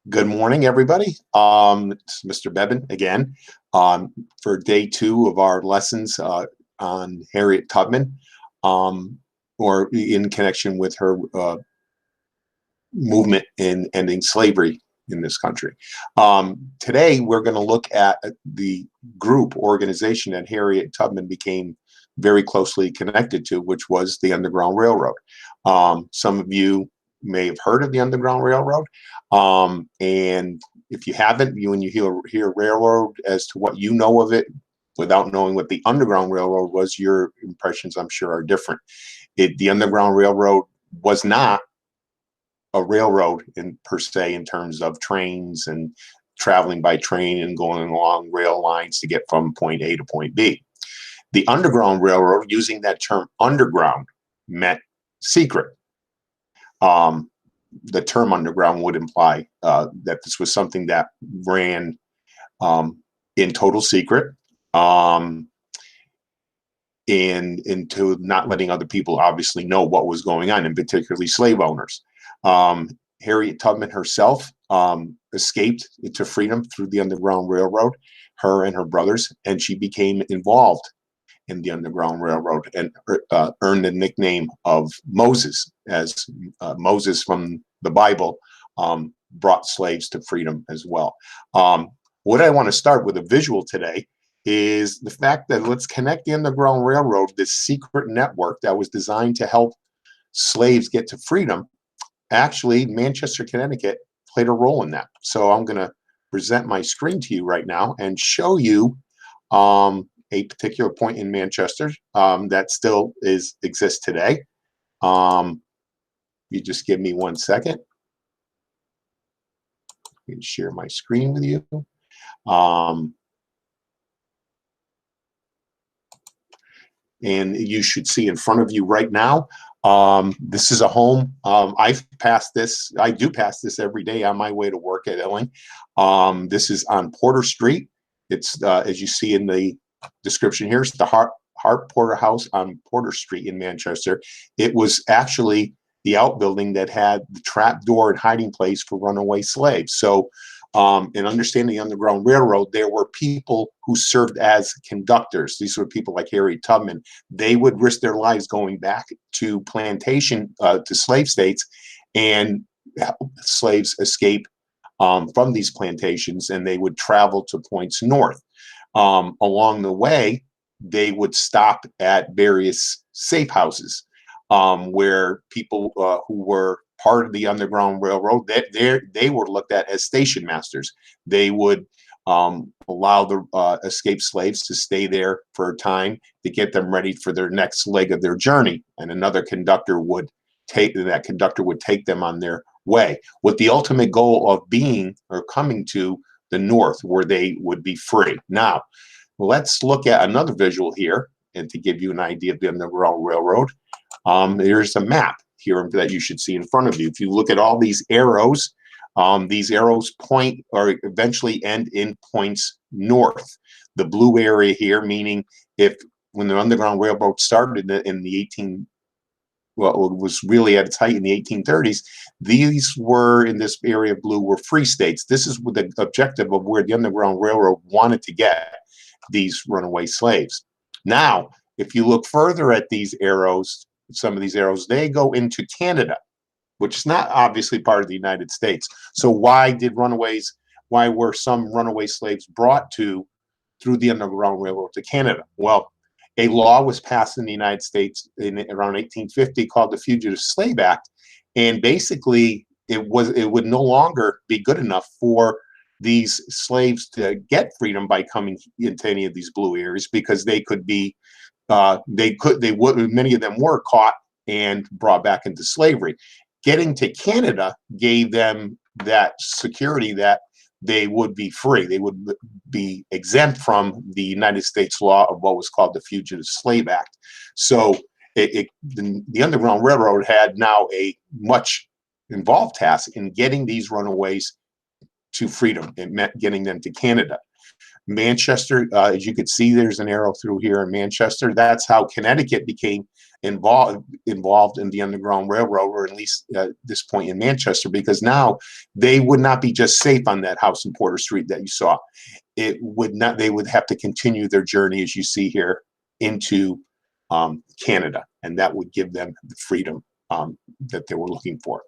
Good morning, everybody. It's Mr. Bevan again for day two of our lessons on Harriet Tubman, um, or in connection with her movement in ending slavery in this country. Today, we're going to look at the organization that Harriet Tubman became very closely connected to, which was the Underground Railroad. Some of you may have heard of the Underground Railroad. And if you haven't, when you hear railroad, as to what you know of it, without knowing what the Underground Railroad was, your impressions, I'm sure, are different. The Underground Railroad was not a railroad per se, in terms of trains and traveling by train and going along rail lines to get from point A to point B. The Underground Railroad, using that term underground, meant secret. The term underground would imply that this was something that ran in total secret, and into not letting other people obviously know what was going on, and particularly slave owners. Harriet Tubman herself escaped to freedom through the Underground Railroad, her and her brothers, and she became involved in the Underground Railroad and earned the nickname of Moses, as Moses from the Bible brought slaves to freedom as well. What I want to start with a visual today is the fact that let's connect the Underground Railroad, this secret network that was designed to help slaves get to freedom. Actually, Manchester, Connecticut played a role in that. So I'm going to present my screen to you right now and show you a particular point in Manchester that still exists today. You just give me 1 second. I can share my screen with you. And you should see in front of you right now. This is a home. I've passed this. I do pass this every day on my way to work at Illing. This is on Porter Street. It's as you see in the description here, it's the Hart Porter House on Porter Street in Manchester. It was actually the outbuilding that had the trap door and hiding place for runaway slaves. So in understanding the Underground Railroad, there were people who served as conductors. These were people like Harriet Tubman. They would risk their lives going back to plantation, to slave states, and help slaves escape from these plantations, and they would travel to points north. Along the way, they would stop at various safe houses where people who were part of the Underground Railroad, they were looked at as station masters. They would allow the escaped slaves to stay there for a time to get them ready for their next leg of their journey, and another conductor would take them on their way, with the ultimate goal of being or coming to the north, where they would be free. Now, let's look at another visual here, and to give you an idea of the Underground Railroad. There's a map here that you should see in front of you. If you look at all these arrows point or eventually end in points north. The blue area here, meaning when the Underground Railroad started in the it was really at its height in the 1830s, these were, in this area of blue, were free states. This is the objective of where the Underground Railroad wanted to get these runaway slaves. Now, if you look further at these arrows, some of these arrows, they go into Canada, which is not obviously part of the United States. So why were some runaway slaves brought through the Underground Railroad to Canada? Well, a law was passed in the United States around 1850 called the Fugitive Slave Act, and basically it would no longer be good enough for these slaves to get freedom by coming into any of these blue areas, because they could be many of them were caught and brought back into slavery. Getting to Canada gave them that security that they would be free. They would be exempt from the United States law of what was called the Fugitive Slave Act. So the Underground Railroad had now a much involved task in getting these runaways to freedom. It meant getting them to Canada. Manchester, as you could see, there's an arrow through here in Manchester. That's how Connecticut became involved in the Underground Railroad, or at least at this point in Manchester, because now they would not be just safe on that house in Porter Street that you saw. It would not. They would have to continue their journey, as you see here, into Canada, and that would give them the freedom that they were looking for.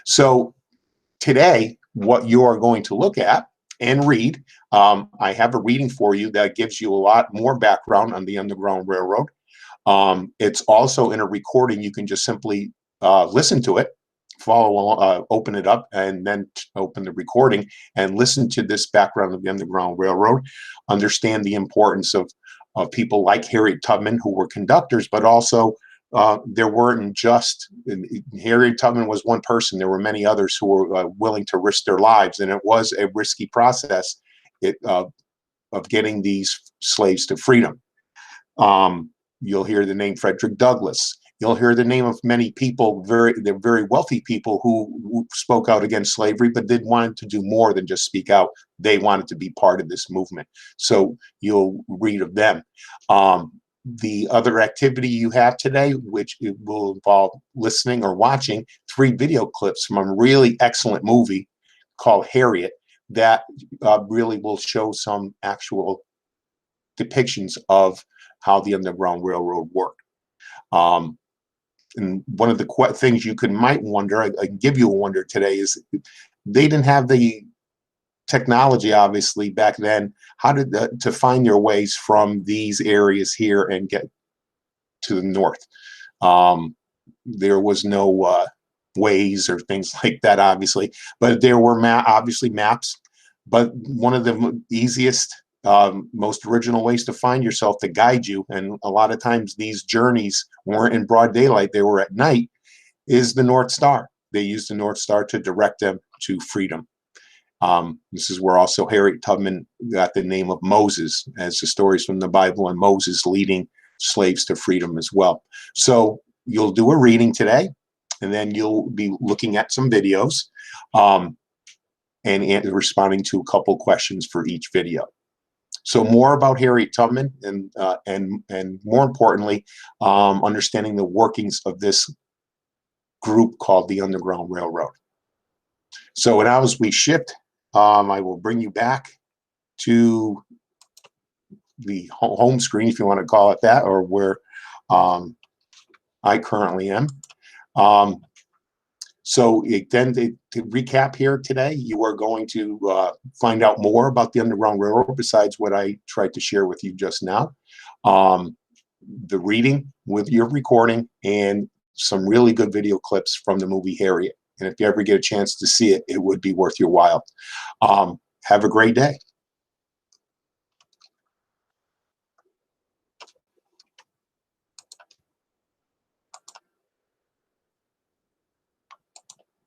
So today, what you are going to look at and read, I have a reading for you that gives you a lot more background on the Underground Railroad. It's also in a recording. You can just simply listen to it, open it up, and then open the recording and listen to this background of the Underground Railroad. Understand the importance of people like Harriet Tubman, who were conductors, but also there weren't just Harriet Tubman was one person. There were many others who were willing to risk their lives, and it was a risky process of getting these slaves to freedom. You'll hear the name Frederick Douglass. You'll hear the name of many people, they're very wealthy people who spoke out against slavery, but did want to do more than just speak out. They wanted to be part of this movement. So you'll read of them. The other activity you have today, which it will involve listening or watching 3 video clips from a really excellent movie called Harriet that really will show some actual depictions of how the Underground Railroad worked. And one of the things you might wonder, I give you a wonder today, is they didn't have the technology, obviously, back then. How did to find their ways from these areas here and get to the north? There was no ways or things like that, obviously, but there were obviously maps. But one of the easiest, most original ways to find yourself, to guide you, and a lot of times these journeys weren't in broad daylight, they were at night, is the North Star. They used the North Star to direct them to freedom. This is where also Harriet Tubman got the name of Moses, as the stories from the Bible and Moses leading slaves to freedom as well. So you'll do a reading today, and then you'll be looking at some videos and responding to a couple questions for each video. So more about Harriet Tubman and more importantly, understanding the workings of this group called the Underground Railroad. So now as we shift, I will bring you back to the home screen, if you want to call it that, or where I currently am. So then to recap here today, you are going to find out more about the Underground Railroad besides what I tried to share with you just now. The reading with your recording and some really good video clips from the movie Harriet. And if you ever get a chance to see it, it would be worth your while. Have a great day.